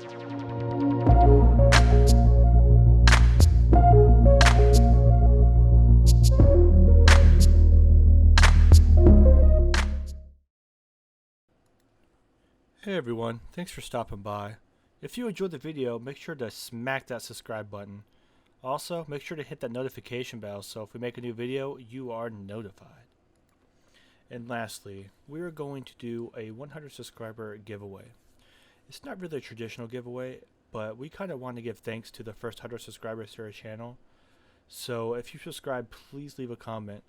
Hey everyone, thanks for stopping by. If you enjoyed the video, make sure to smack that subscribe button. Also, make sure to hit that notification bell so if we make a new video, you are notified. And lastly, we are going to do a 100 subscriber giveaway. It's not really a traditional giveaway, but we kind of want to give thanks to the first 100 subscribers to our channel. So if you subscribe, please leave a comment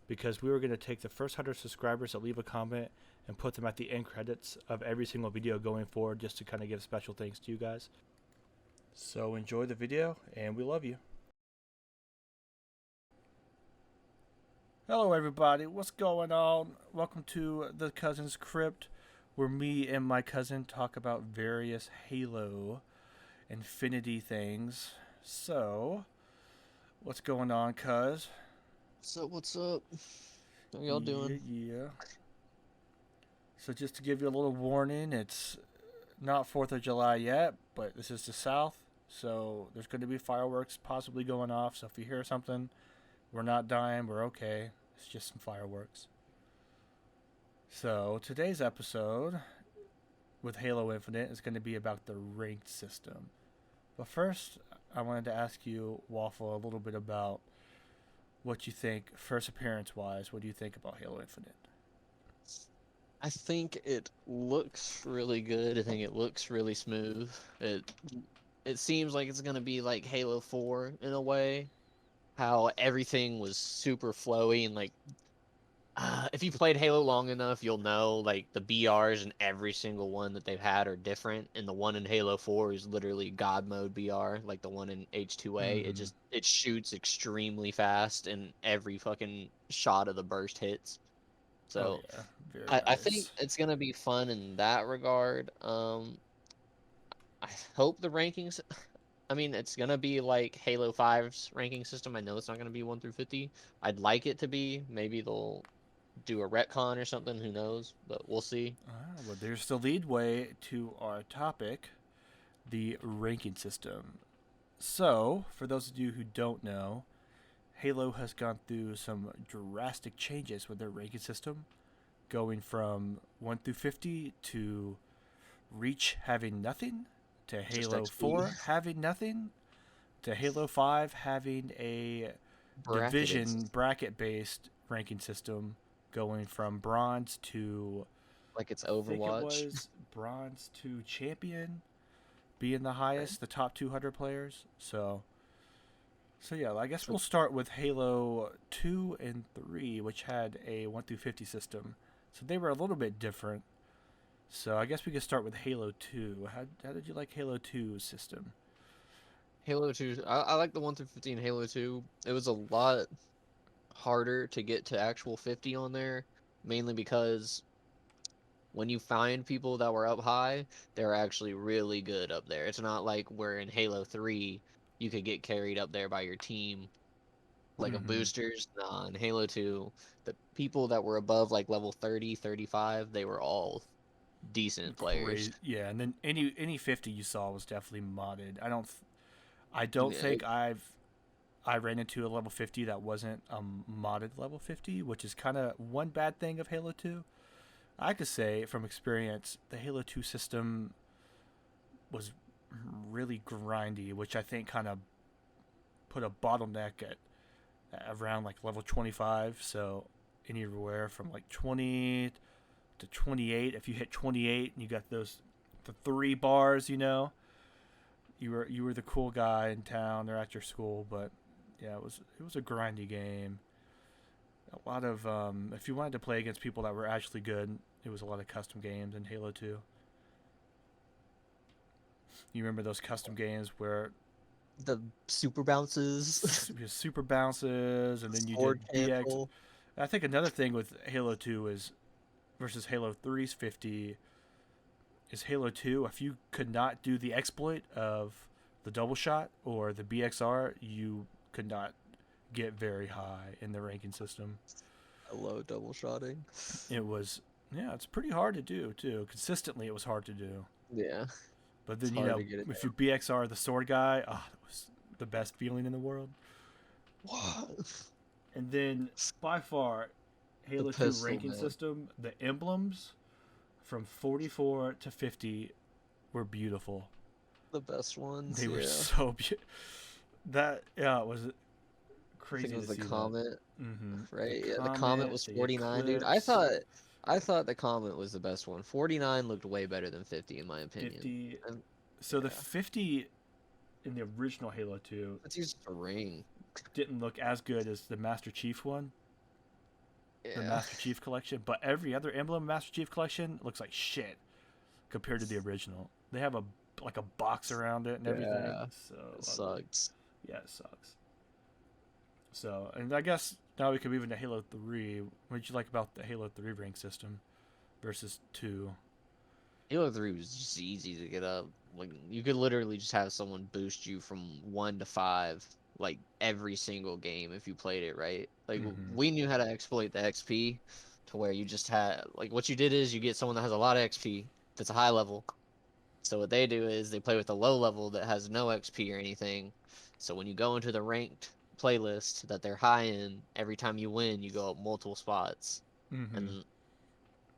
because we were going to take the first 100 subscribers that leave a comment and put them at the end credits of every single video going forward just to kind of give special thanks to you guys. So enjoy the video and we love you. Hello everybody, what's going on? Welcome to the Cousin's Crypt, where me and my cousin talk about various Halo Infinity things. So, what's going on, cuz? What's up? How y'all doing? Yeah. So just to give you a little warning, it's not 4th of July yet, but this is the South, so there's going to be fireworks possibly going off, so if you hear something, we're not dying, we're okay. It's just some fireworks. So today's episode with Halo Infinite is going to be about the ranked system. But first, I wanted to ask you, Waffle, a little bit about what you think, first appearance wise, what do you think about Halo Infinite? I think it looks really good. I think it looks really smooth. It seems like it's gonna be like Halo 4 in a way. How everything was super flowy and like if you played Halo long enough, you'll know like the BRs in every single one that they've had are different. And the one in Halo 4 is literally God mode BR, like the one in H2A. It shoots extremely fast and every fucking shot of the burst hits. So yeah, very I think nice. it's gonna be fun in that regard. I hope the rankings. I mean, it's gonna be like Halo 5's ranking system. I know it's not gonna be 1 through 50. I'd like it to be. Maybe they'll do a retcon or something. Who knows? But we'll see. Well, there's the lead way to our topic, the ranking system. So, for those of you who don't know, Halo has gone through some drastic changes with their ranking system, going from 1 through 50 to Reach having nothing, to Just Halo XP 4 having nothing, to Halo 5 having a bracketed. division bracket based ranking system, going from bronze to, Like it's I think it Overwatch. was bronze to champion being the highest, the top 200 players. So yeah, I guess So we'll start with Halo 2 and 3, which had a 1 through 50 system. So they were a little bit different. So I guess we could start with Halo 2. How did you like Halo 2's system? Halo 2. I like the 1 through 50 in Halo 2. It was a lot harder to get to actual 50 on there, mainly because when you find people that were up high, they're actually really good up there. It's not like where in Halo 3 you could get carried up there by your team like a Mm-hmm. boosters. Nah, in Halo 2, the people that were above like level 30, 35, they were all decent players. Crazy, yeah. And then any 50 you saw was definitely modded. I don't Yeah, think I ran into a level 50 that wasn't a modded level 50, which is kind of one bad thing of Halo 2. I could say from experience, the Halo 2 system was really grindy, which I think kind of put a bottleneck at around like level 25. So anywhere from like 20 to 28. If you hit 28 and you got the 3 bars, you were the cool guy in town or at your school. But yeah, it was a grindy game. A lot of if you wanted to play against people that were actually good, it was a lot of custom games in Halo 2. You remember those custom games where the super bounces, super bounces, and then you sword did BX. cancel. I think another thing with Halo 2 is versus Halo 3's 50 is Halo 2. If you could not do the exploit of the double shot or the BXR, you could not get very high in the ranking system. I love double shotting. It was, yeah, it's pretty hard to do too. Consistently, it was hard to do. Yeah. But It's then hard to get it if you down. BXR the sword guy, that was the best feeling in the world. What? And then by far, The Halo 2 pistol, ranking man. system, the emblems from 44 to 50 were beautiful. The best ones, They were yeah. so beautiful. It was I think crazy it to was the see that. Comet, The right? Yeah, the Comet Comet, was the 49, dude. Eclipse, I thought the Comet was the best one. 49 looked way better than 50 in my opinion. 50. And So the yeah, 50 in the original Halo 2 it's just a ring. didn't look as good as the Master Chief one, the Yeah. Master Chief collection, but every other emblem Master Chief collection looks like shit compared to the original. They have a like a box around it and everything. Yeah. So It ugly. sucks. Yeah, it sucks. So, and I guess now we can move into Halo 3. What did you like about the Halo 3 rank system versus 2? Halo 3 was just easy to get up. Like you could literally just have someone boost you from 1 to 5 like every single game if you played it right. Like Mm-hmm. we knew how to exploit the XP to where you just had like what you did is you get someone that has a lot of XP that's a high level. So what they do is they play with a low level that has no XP or anything. So when you go into the ranked playlist that they're high in, every time you win, you go up multiple spots. Mm-hmm. And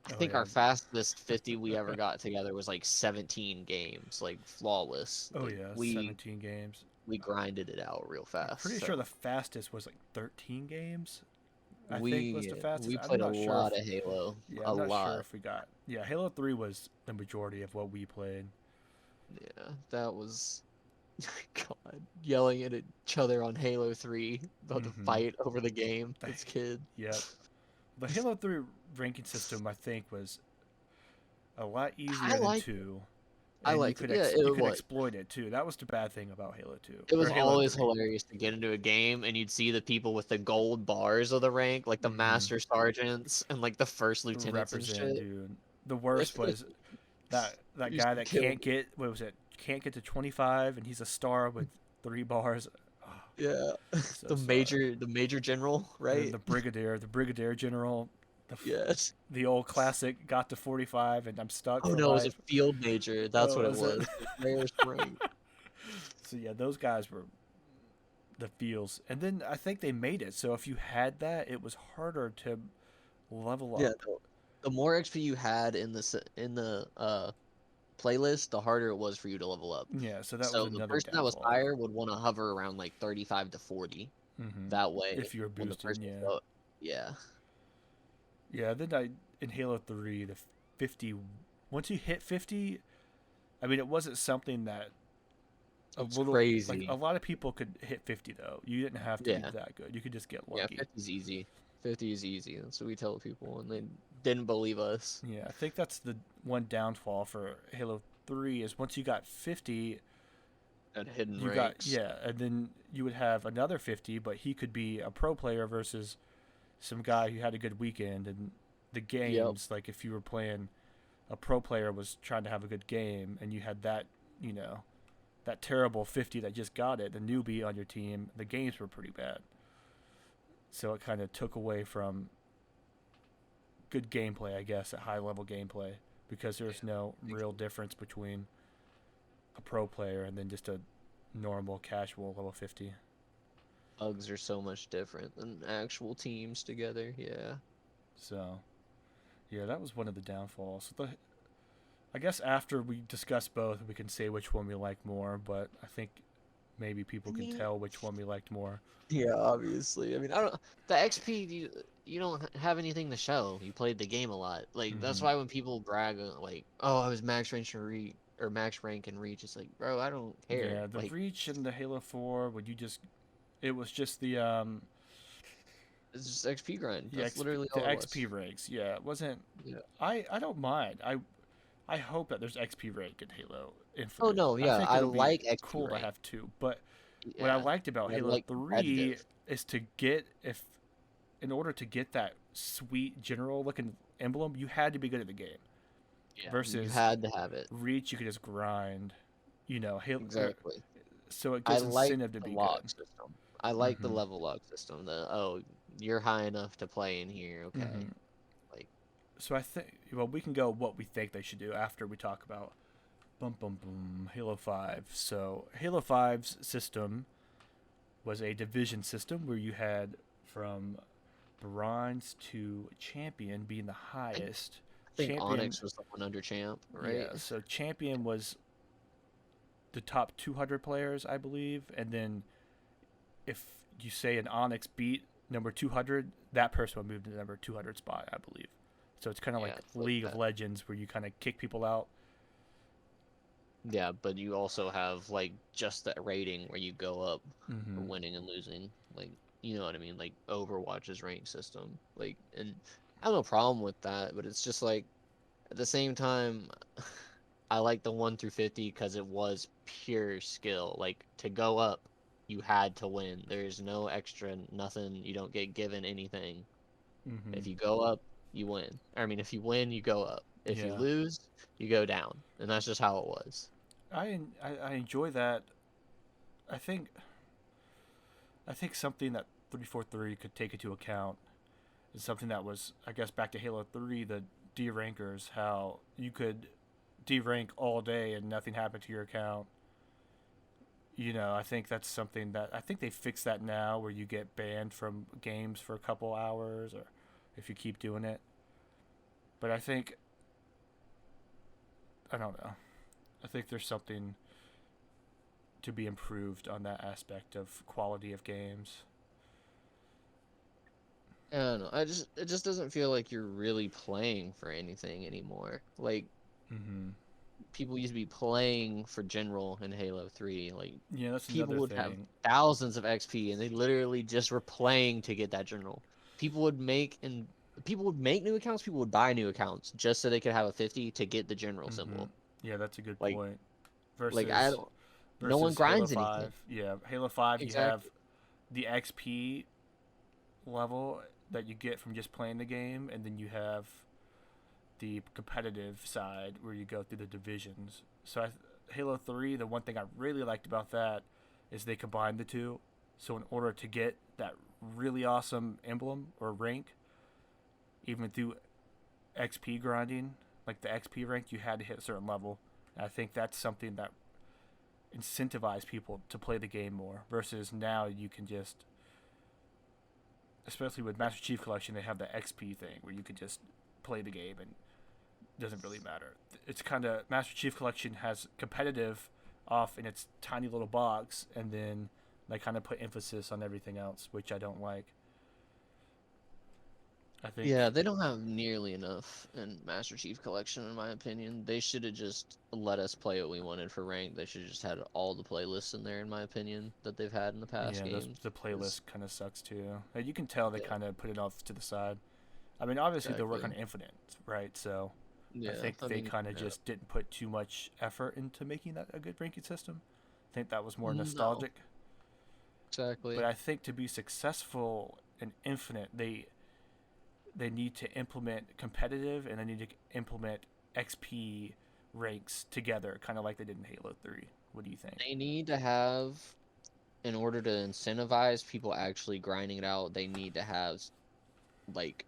I Oh, think yeah. our fastest 50 we ever got together was like 17 games, like flawless. Oh, Like yeah. we 17 games. we grinded it out real I'm pretty fast. sure the So fastest was like 13 games. I think was we the fastest. we I'm played a not sure if. lot of Halo, Yeah, a I'm not sure lot. if we got. Yeah, Halo 3 was the majority of what we played. Yeah, that was God, yelling at each other on Halo 3 about to Mm-hmm. fight over the game The, as kids. yep. The Halo 3 ranking system, I think, was a lot I easier than liked it. 2, I and liked it. Yeah, you it could was. exploit it too. That was the bad thing about Halo 2 It or was Halo always 3. hilarious to get into a game and you'd see the people with the gold bars of the rank, like the Mm-hmm. master sergeants and like the first lieutenants and Represent, shit. dude. The worst was that You guy should that kill can't me. get what was it? Can't get to 25, and he's a star with 3 bars. Oh, Yeah. so sorry. The major general, And then right? the brigadier general, Yes. the old classic got to 45, and I'm stuck Oh for no, it was a life. field major. That's Oh, what it was it? was. The rarest rank. So yeah, those guys were the feels, and then I think they made it so if you had that, it was harder to level Yeah, up. no. The more XP you had in the playlist, the harder it was for you to level up. Yeah, so that was So the another person that was downfall. higher would want to hover around like 35 to 40. Hmm. That way, If you were when the boosted, person yeah. was yeah, Yeah, then in Halo 3, the 50, once you hit 50, I mean, it wasn't something that a it's little, like a crazy. lot of people could hit 50 though. You didn't have to be Yeah, that good. You could just get yeah, lucky. 50 is easy. 50 is easy. That's what we tell people, and they didn't believe us. Yeah, I think that's the one downfall for Halo 3 is once you got 50, At hidden you got, ranks. yeah, and then you would have another 50, but he could be a pro player versus some guy who had a good weekend. And the Yep. games, like if you were playing, a pro player was trying to have a good game, and you had that, you know, that terrible 50 that just got it, the newbie on your team, the games were pretty bad. So it kind of took away from good gameplay, I guess, at high level gameplay, because there's no real difference between a pro player and then just a normal casual level 50. Bugs are so much different than actual teams together. Yeah. So, yeah, that was one of the downfalls. I guess after we discuss both, we can say which one we like more, but I think maybe I people can mean, tell which one we liked more. yeah, obviously. I mean, I don't. The XP, you don't have anything to show. You played the game a lot. Like that's Mm-hmm. why when people brag, like, "Oh, I was max rank and reach or max rank and reach," it's like, bro, I don't care. Yeah, the Like, Reach and the Halo 4, would you just. It was just the it's just XP grind. the That's XP literally the all it was. XP ranks. Yeah, it wasn't. Yeah. I don't mind. I hope that there's XP rank in Halo Oh Infinite. no, I yeah, think I it'll be like XP cool to rank. have two. But what I Yeah, liked about I Halo like 3 competitive. is to get if in order to get that sweet general looking emblem, you had to be good at the game. Yeah, you Versus had to have it. Reach, you could just grind. You know, Halo. Exactly. So it I gives like incentive to the be log good. system. I like the Mm-hmm. level log system. The you're high enough to play in here. Okay. Mm-hmm. Like So I think well we can go what we think they should do after we talk about Bum bum bum. Halo 5. So Halo 5's system was a division system where you had from bronze to champion being the I highest. think Champion, Onyx was the one under champ, right? yeah. So champion was the top 200 players, I believe, and then if you say an Onyx beat number 200, that person would move to the number 200 spot, I believe. So it's kind of Yeah, like it's like League of that. Legends where you kind of kick people out. Yeah, but you also have like just that rating where you go up for Mm-hmm. winning and losing. Like, you know what I mean? Like Overwatch's rank system. Like, and I have no problem with that, but it's just like at the same time, I like the 1 through 50 because it was pure skill. Like to go up, you had to win. There's no extra, nothing. You don't get given anything. Mm-hmm. If you go up, you win. I mean, if you win, you go up. If you Yeah, lose, you go down. And that's just how it was. I enjoy that. I think I think something that 343 could take into account is something that was, I guess, back to Halo 3, the D rankers, how you could D rank all day and nothing happened to your account. I think that's something that I think they fixed that now, where you get banned from games for a couple hours, or if you keep doing it. But I don't know. I think there's something to be improved on that aspect of quality of games. I don't know. It just doesn't feel like you're really playing for anything anymore. Like Mm-hmm. people used to be playing for general in Halo 3. Like Yeah, that's people another would have thing. thousands of XP and they literally just were playing to get that general. People would make and people would make new accounts, people would buy new accounts just so they could have a 50 to get the general Mm-hmm. symbol. Yeah, that's a good Like point. I Versus don't no one versus Halo grinds anything. 5. Yeah, Halo 5 you have Exactly. the XP level that you get from just playing the game, and then you have the competitive side where you go through the divisions. So Halo 3, the one thing I really liked about that is they combined the two. So in order to get that really awesome emblem or rank, even through XP grinding, like the XP rank, you had to hit a certain level. And I think that's something that incentivized people to play the game more versus now you can just, especially with Master Chief Collection, they have the XP thing where you can just play the game and it doesn't really matter. It's kind of Master Chief Collection has competitive off in its tiny little box, and then they kind of put emphasis on everything else, which I don't like. I Yeah, think, they don't have nearly enough in Master Chief Collection, in my opinion. They should have just let us play what we wanted for rank. They should have just had all the playlists in there, in my opinion, that they've had in the past yeah, games. the 'Cause, playlist kind of sucks too. You can tell they yeah, kind of put it off to the side. I mean, obviously they're working exactly. on Infinite, right? So I Yeah, think I they mean, kind of yeah, just didn't put too much effort into making that a good ranking system. I think that was more no, nostalgic. But exactly. I think to be successful in Infinite, they need to implement competitive and they need to implement XP ranks together, kind of like they did in Halo 3. What do you think? They need to have, in order to incentivize people actually grinding it out, they need to have, like,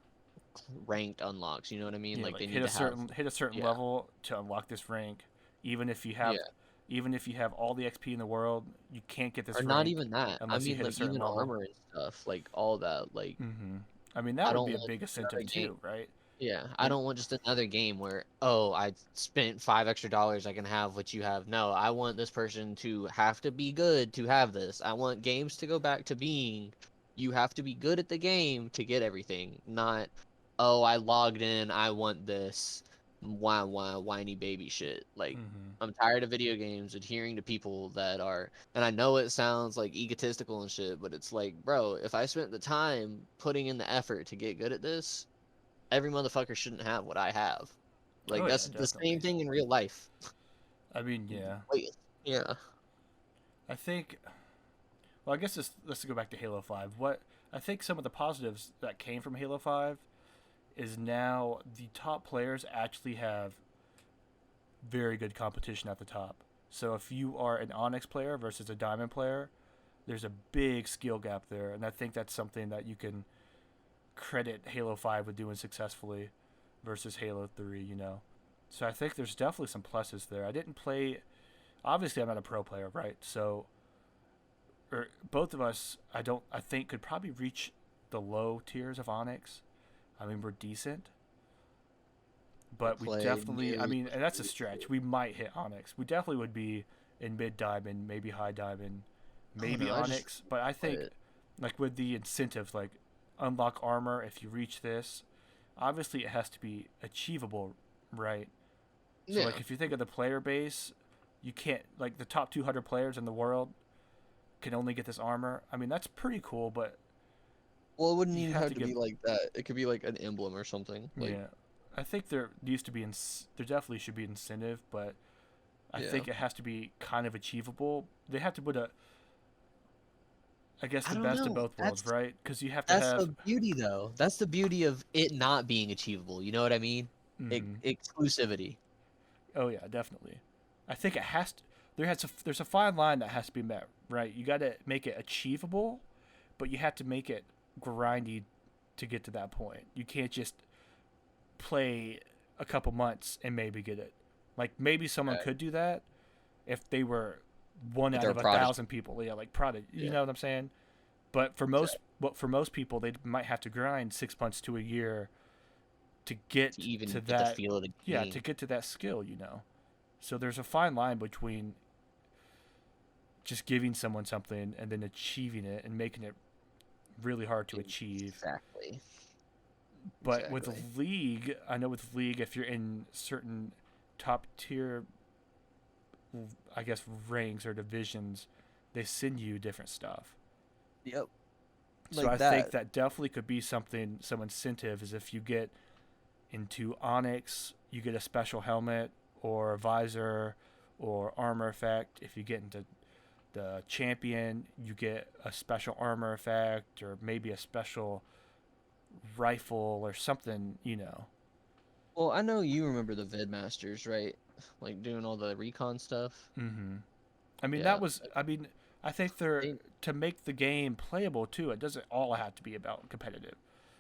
ranked unlocks. You know what I mean? Yeah, Like, like they need to have, hit a certain yeah, level to unlock this rank. Even if you have yeah. even if you have all the XP in the world, you can't get Or this not rank even that. I unless you mean, hit a like, certain even level. armor and stuff, like, all that. Like, Mm-hmm. I mean, that I would don't be a want big just another incentive game. too, right? Yeah, I And don't want just another game where, oh, I spent $5 extra, I can have what you have. No, I want this person to have to be good to have this. I want games to go back to being, you have to be good at the game to get everything, not, oh, I logged in, I want this, whiny baby shit. Like, mm-hmm. I'm tired of video games adhering to people that are, and I know it sounds like egotistical and shit, but it's like, bro, if I spent the time putting in the effort to get good at this, every motherfucker shouldn't have what I have. Like Oh yeah, that's the same definitely. thing in real life. I mean, yeah. Wait, yeah. I think. Well, I guess let's go back to Halo 5. What I think some of the positives that came from Halo 5 is now the top players actually have very good competition at the top. So if you are an Onyx player versus a Diamond player, there's a big skill gap there, and I think that's something that you can credit Halo 5 with doing successfully versus Halo 3. So I think there's definitely some pluses there. I didn't play. Obviously, I'm not a pro player, right? So, or both of us, I don't. I think could probably reach the low tiers of Onyx. I mean, we're decent, I but we played definitely. I nearly mean, and that's a 2 stretch. We might hit Onyx. We definitely would be in mid diamond, maybe high diamond, Oh maybe no, I just Onyx. But I play think, it. like with the incentives, like unlock armor if you reach this. Obviously, it has to be achievable, right? So Yeah. like if you think of the player base, you can't like the top 200 players in the world can only get this armor. I mean that's pretty cool, but Well, it wouldn't you even have have to to give be like that. It could be like an emblem or something. Like, yeah. I think there used to be there definitely should be incentive, but I yeah. think it has to be kind of achievable. They have to put a I guess I the don't best of know. both worlds, right? Because you have to That's have the beauty though. That's the beauty of it not being achievable. You know what I mean? mm-hmm. Exclusivity. Oh yeah, definitely. I think it has to. There's a fine line that has to be met, right? You got to make it achievable, but you have to make it grindy to get to that point. You can't just play a couple months and maybe get it. Like maybe someone Right. could do that if they were one If out they're a of a prodigy. thousand people. Yeah, like prodigy. You Yeah. know what I'm saying? But Exactly. for most people, they might have to grind 6 months to a year to To get to even get the that. feel of the Yeah, to game. get to that skill. So there's a fine line between just giving someone something and then achieving it and making it really hard to achieve. Exactly. But with Exactly. League, I know with League, if you're in certain top tier, I guess, ranks or divisions, they send you different stuff. Yep. So Like I think that. that definitely could be something, some incentive is if you get into Onyx, you get a special helmet or a visor or armor effect. If you get into the champion, you get a special armor effect or maybe a special rifle or something. Well, I know you remember the Vidmasters, right? Like doing all the recon stuff. Mm-hmm. I mean, Yeah. I think they're They, to make the game playable too. It doesn't all have to be about competitive.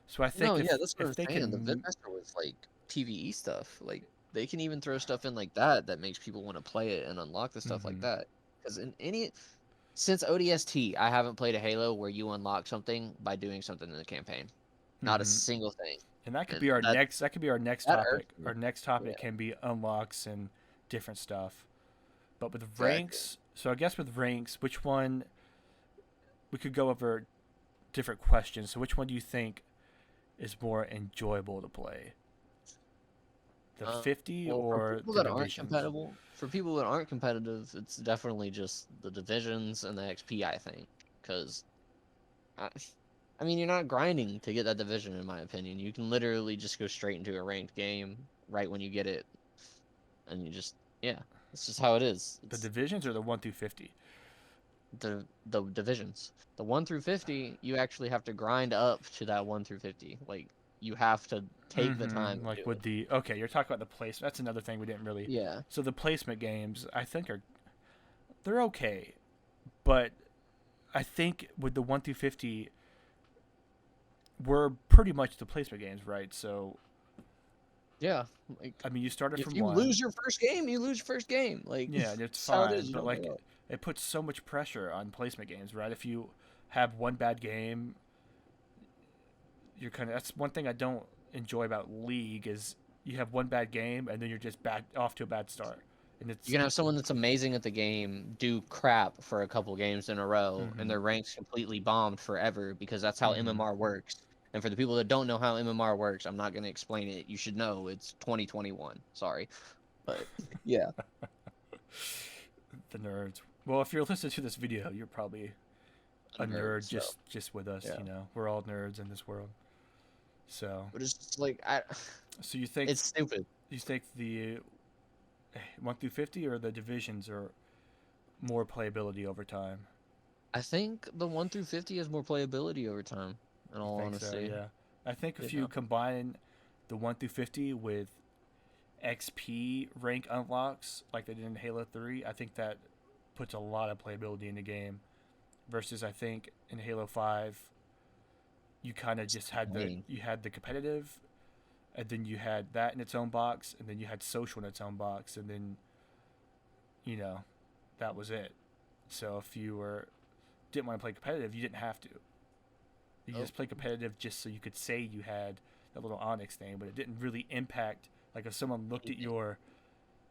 So I no, think yeah, that's what if I'm they saying. The can, Vidmaster was like PvE stuff. Like they can even throw stuff in like that that makes people want to play it and unlock the stuff like mm-hmm, that. Because in any since ODST, I haven't played a Halo where you unlock something by doing something in the campaign. Not a mm-hmm. single thing. And that could And be our next. That could be our next that irks topic. me. Our next Yeah, topic can be unlocks and different stuff. But with exactly. ranks, so I guess with ranks, which one we could go over different questions. So which one do you think is more enjoyable to play? The Uh, 50 well, or the divisions? for people that aren't competitive, it's definitely just the divisions and the XP, I think. Because, I, I mean, you're not grinding to get that division, in my opinion. You can literally just go straight into a ranked game right when you get it, and you just, yeah, it's just how it is. The It's divisions or the 1 through 50? the divisions. The 1 through 50, you actually have to grind up to that 1 through 50. Like, you have to take the time Mm-hmm. and Like do with it. the okay, you're talking about the place. That's another thing we didn't really. Yeah. So the placement games, I think they're okay, but I think with the 1 through 50, we're pretty much the placement games, right? So Yeah. Like, I mean, you started if from you one, lose your first game, you lose your first game. Like yeah, and it's that's how it fine, is. You but don't like go up. it puts so much pressure on placement games, right? If you have one bad game, you're kind of that's one thing I don't enjoy about League is you have one bad game and then you're just bad off to a bad start, and You it's can have someone that's amazing at the game do crap for a couple games in a row, and mm-hmm, their ranks completely bombed forever because that's how mm-hmm. MMR works. And for the people that don't know how MMR works, I'm not going to explain it. You should know it's 2021. Sorry, but yeah, The nerds. Well, if you're listening to this video, you're probably a a nerd. nerd So just with us. yeah, We're all nerds in this world. So, but it's just like I, so it's stupid. you think the 1 through 50 or the divisions are more playability over time? I think the 1 through 50 has more playability over time. In You all think so? honesty, Yeah. I think you if you know. combine the 1 through 50 with XP rank unlocks like they did in Halo 3, I think that puts a lot of playability in the game. Versus I think in Halo 5 you kind of just had Lame. the competitive and then you had that in its own box, and then you had social in its own box, and then you know that was it. So if you were didn't want to play competitive, you didn't have to. You Oh, just play competitive just so you could say you had that little Onyx thing, but it didn't really impact. Like if someone looked at anything. your,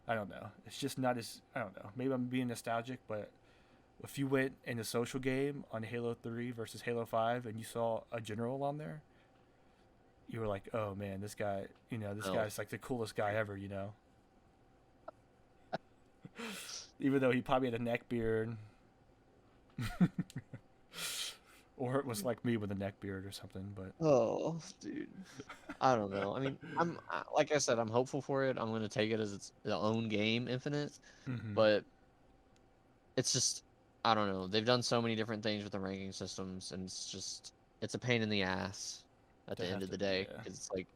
I don't know, it's just not as I don't know. Maybe I'm being nostalgic, but if you went in a social game on Halo 3 versus Halo 5 and you saw a general on there, you were like, oh man, this guy, this No. guy's like the coolest guy ever. Even though he probably had a neck beard, or it was like me with a neck beard or something. But Oh, dude. I don't know. I mean, like I said, I'm hopeful for it. I'm gonna take it as its own game, Infinite. mm-hmm. But it's just, I don't know. They've done so many different things with the ranking systems, and it's a pain in the ass at They the end have of to, the day yeah. because it's like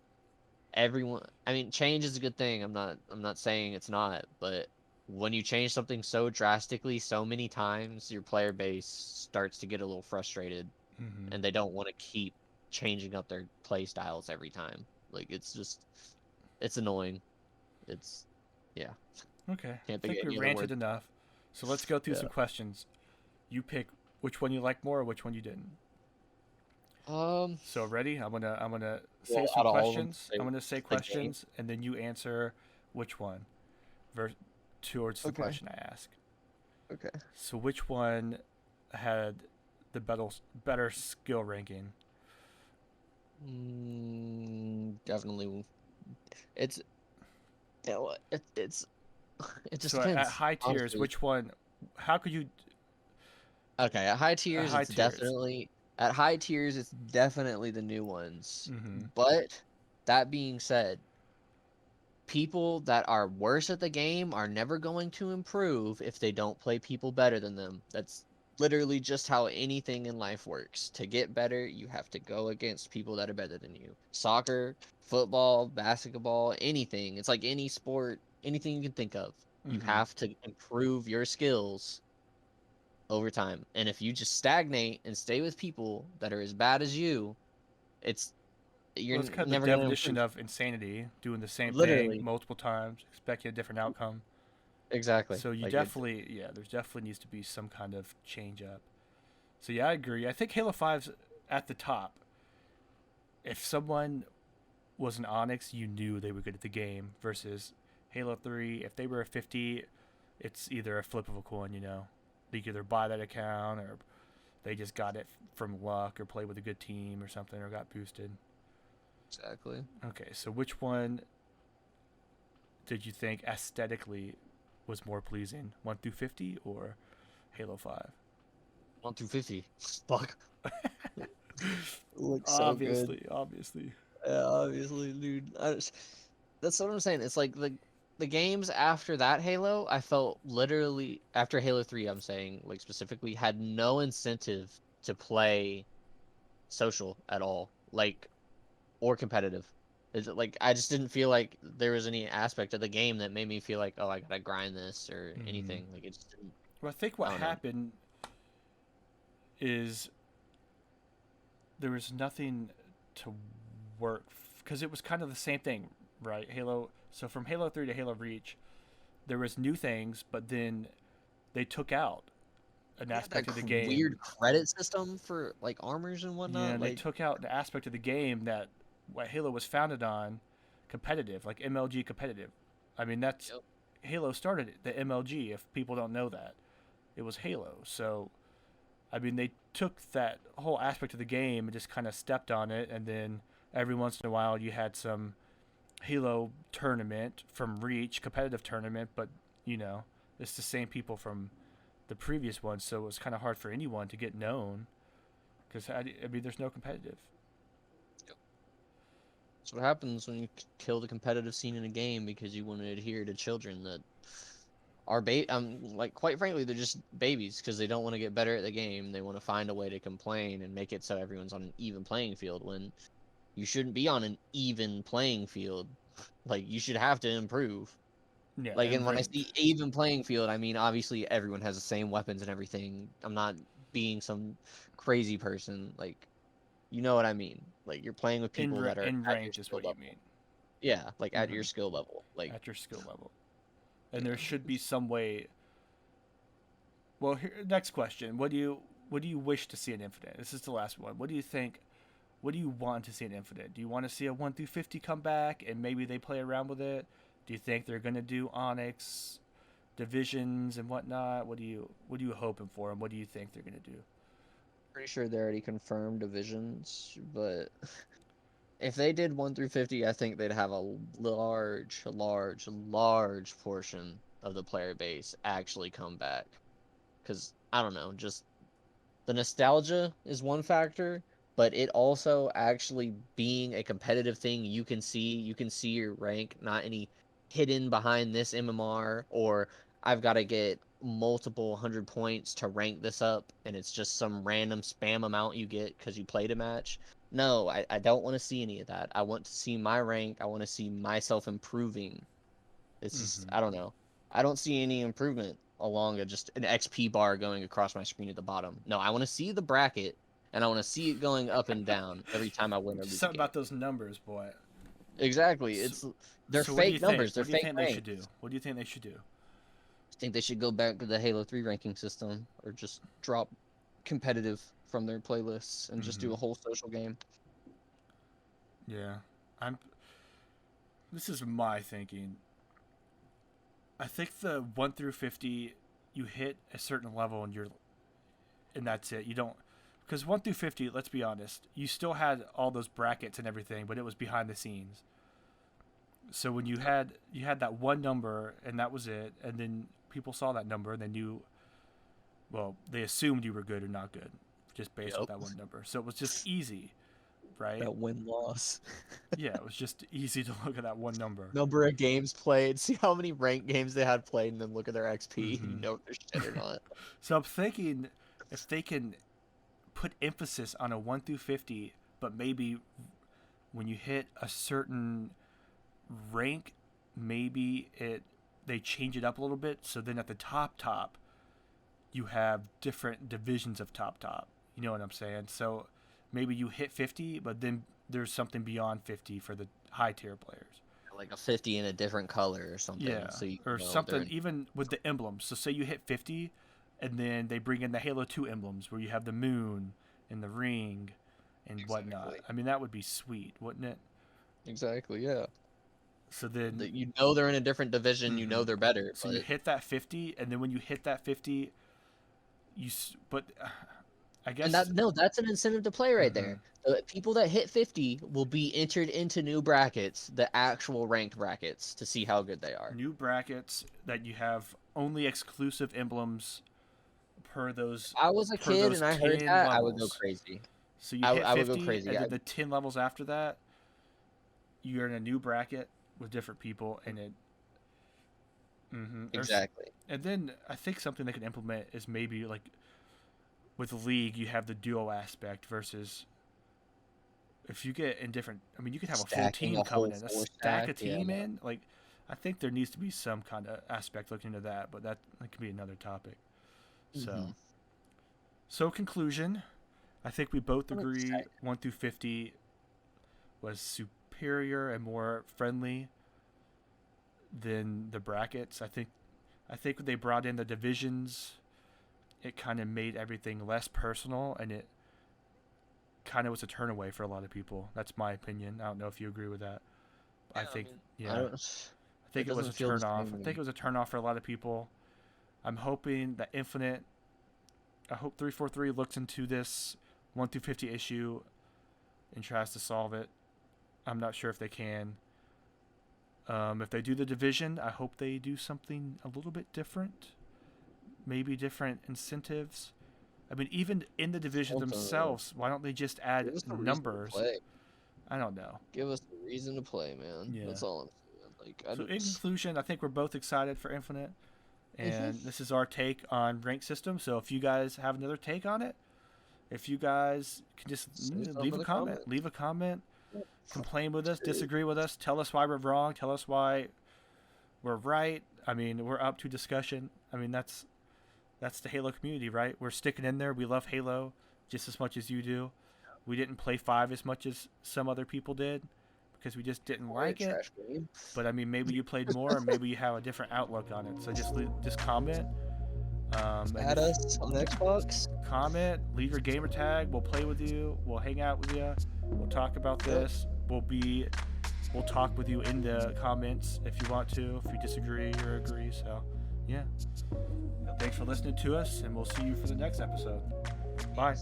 everyone. I mean, change is a good thing. I'm not saying it's not, but when you change something so drastically so many times, your player base starts to get a little frustrated, Mm-hmm. and they don't want to keep changing up their play styles every time. Like it's annoying. It's yeah. Okay, I Can't think think of we any other ranted word. enough. So let's go through Yeah. some questions. You pick which one you like more or which one you didn't. Um. So ready? I'm gonna say Well, some out of all of them, questions. I'm gonna say the game. questions, and then you answer which one towards the Okay. question I ask. Okay. So which one had the better skill ranking? Definitely. It's yeah, well, it just So at depends, high tiers, honestly. which one? How could you Okay, at high at tiers, high it's tiers? definitely the new ones. Mm-hmm. But that being said, people that are worse at the game are never going to improve if they don't play people better than them. That's literally just how anything in life works. To get better, you have to go against people that are better than you. Soccer, football, basketball, anything. It's like any sport, anything you can think of. You Mm-hmm. have to improve your skills over time. And if you just stagnate and stay with people that are as bad as you, it's Well, you're it's kind of the never going to definition improve. of insanity, doing the same thing Literally. multiple times, expecting a different outcome. Exactly. So you Like it definitely, yeah, there's definitely needs to be some kind of change up. So yeah, I agree. I think Halo 5's at the top. If someone was an Onyx, you knew they were good at the game. Versus Halo 3, if they were a 50, it's either a flip of a coin. They could either buy that account or they just got it from luck or played with a good team or something or got boosted. exactly. Okay, so which one did you think aesthetically was more pleasing? 1 through 50 or Halo 5? 1 through 50. Fuck. It looks so good. Obviously, obviously. Yeah, obviously, dude. That's what I'm saying. It's like the games after that Halo, I felt literally after Halo 3, I'm saying like specifically had no incentive to play social at all, like or competitive. Is it like I just didn't feel like there was any aspect of the game that made me feel like, oh, I gotta grind this or Mm-hmm. anything. Like it just didn't. Well, I think I what don't know. happened is there was nothing to work because it was kind of the same thing, right? Halo. So from Halo 3 to Halo Reach, there was new things, but then they took out an They had that aspect of the game. weird credit system for like armors and Yeah, whatnot. they Like, took out the aspect of the game that what Halo was founded on, competitive, like MLG competitive. I mean, that's yep, Halo started the MLG. If people don't know that, it was Halo. So I mean, they took that whole aspect of the game and just kind of stepped on it, and then every once in a while you had some Halo tournament from Reach, competitive tournament, but you know, it's the same people from the previous one, so it was kind of hard for anyone to get known because I mean, there's no competitive. yep. That's what happens when you kill the competitive scene in a game because you want to adhere to children that are like quite frankly they're just babies because they don't want to get better at the game. They want to find a way to complain and make it so everyone's on an even playing field when you shouldn't be on an even playing field. Like you should have to improve. Yeah, Like, and and when I ranked. see even playing field, I mean obviously everyone has the same weapons and everything. I'm not being some crazy person. Like, you know what I mean? Like you're playing with people that are In at your ranked is skill what you level. mean. Yeah, like at Hmm. your skill level. Like, At your skill level. And there yeah. should be some way. Well, here, next question. What do you wish to see in Infinite? This is the last one. What do you think? What do you want to see in Infinite? Do you want to see a 1 through 50 come back and maybe they play around with it? Do you think they're gonna do Onyx divisions and whatnot? What are you hoping for, and what do you think they're gonna do? Pretty sure they already confirmed divisions, but if they did 1 through 50, I think they'd have a large portion of the player base actually come back. Because, I don't know, just the nostalgia is one factor, but it also actually being a competitive thing you can see your rank, not any hidden behind this MMR, or I've got to get multiple 100 points to rank this up and it's just some random spam amount you get because you played a match. No, I don't want to see any of that. I want to see my rank. I want to see myself improving. It's just, Mm-hmm. I don't know. I don't see any improvement along just an XP bar going across my screen at the bottom. No, I want to see the bracket and I want to see it going up and down every time I win or Just lose a something game. about those numbers, boy. Exactly. So, They're so what do you fake think? numbers. They're What do you fake think they should do? ranks. What do you think they should do? I think they should go back to the Halo 3 ranking system or just drop competitive from their playlists and just Mm-hmm. do a whole social game. Yeah, I'm. This is my thinking. I think the 1 through 50, you hit a certain level and that's it. You don't, because 1 through 50. Let's be honest, you still had all those brackets and everything, but it was behind the scenes. So when you had that one number and that was it, and then people saw that number and they knew, well, they assumed you were good or not good, just based off Yep. that one number. So it was just easy, right? That win loss. Yeah, it was just easy to look at that one number. Number of games played, see how many ranked games they had played, and then look at their XP. You Mm-hmm. know if they're shit or not. So I'm thinking if they can put emphasis on a 1 through 50, but maybe when you hit a certain rank, maybe it they change it up a little bit. So then at the top, you have different divisions of top. You know what I'm saying? So maybe you hit 50, but then there's something beyond 50 for the high tier players. Like a 50 in a different color or something, Yeah, so you or know they're something in. even with the emblems. So say you hit 50, and then they bring in the Halo 2 emblems where you have the moon and the ring and whatnot. Exactly. I mean, that would be sweet, wouldn't it? Exactly, yeah. So then, That you know they're in a different division, you know hmm they're better, so you but hit that 50, and then when you hit that 50, but I and guess, that no, that's an incentive to play right hmm there. The people that hit 50 will be entered into new brackets, the actual ranked brackets, to see how good they are. new brackets that you have only exclusive emblems per those If I was a per kid those and I heard 10 that, I would go levels. crazy. So you I, hit I would go 50, crazy. and Yeah, then the 10 levels after that, you're in a new bracket with different people, and it. exactly. And then I think something they could implement is maybe like with League, you have the duo aspect versus if you get in different. I mean, you could have a full Stacking team a coming whole in, a four stack stack. of Yeah, team no. in. Like, I think there needs to be some kind of aspect looking into that, but that could be another topic. hmm So conclusion, I think we both I'm agree excited. 1 through 50 was superior and more friendly than the brackets. I think when they brought in the divisions, it kind of made everything less personal, and it kind of was a turn away for a lot of people. That's my opinion. I don't know if you agree with that. Yeah, I I think, mean, I yeah, don't. I It think it was doesn't a feel the turn off. same I think anymore. it was a turn off for a lot of people. I'm hoping that Infinite, I hope 343 looks into this 1 through 50 issue and tries to solve it. I'm not sure if they can. If they do the division, I hope they do something a little bit different. Maybe different incentives. I mean, even in the division Something. themselves, why don't they just add Give us a reason to numbers? play. I don't know. Give us a reason to play, man. Yeah. That's all I'm saying. Like I So don't. in conclusion, I think we're both excited for Infinite, hmm and this is our take on rank system. So if you guys have another take on it, if you guys can just Say something leave in a the comment, comments. leave a comment, Yeah. complain with us, True. disagree with us, tell us why we're wrong, tell us why we're right. I mean, we're up to discussion. I mean, that's the Halo community, right? We're sticking in there. We love Halo just as much as you do. We didn't play 5 as much as some other people did, because we just didn't Or a like it. trash game. But I mean, maybe you played more, or maybe you have a different outlook on it. So just comment. And Add us on Xbox. comment, leave your gamer tag. We'll play with you. We'll hang out with you. We'll talk about this. We'll talk with you in the comments if you want to. If you disagree or agree. So, yeah. Thanks for listening to us, and we'll see you for the next episode. Bye.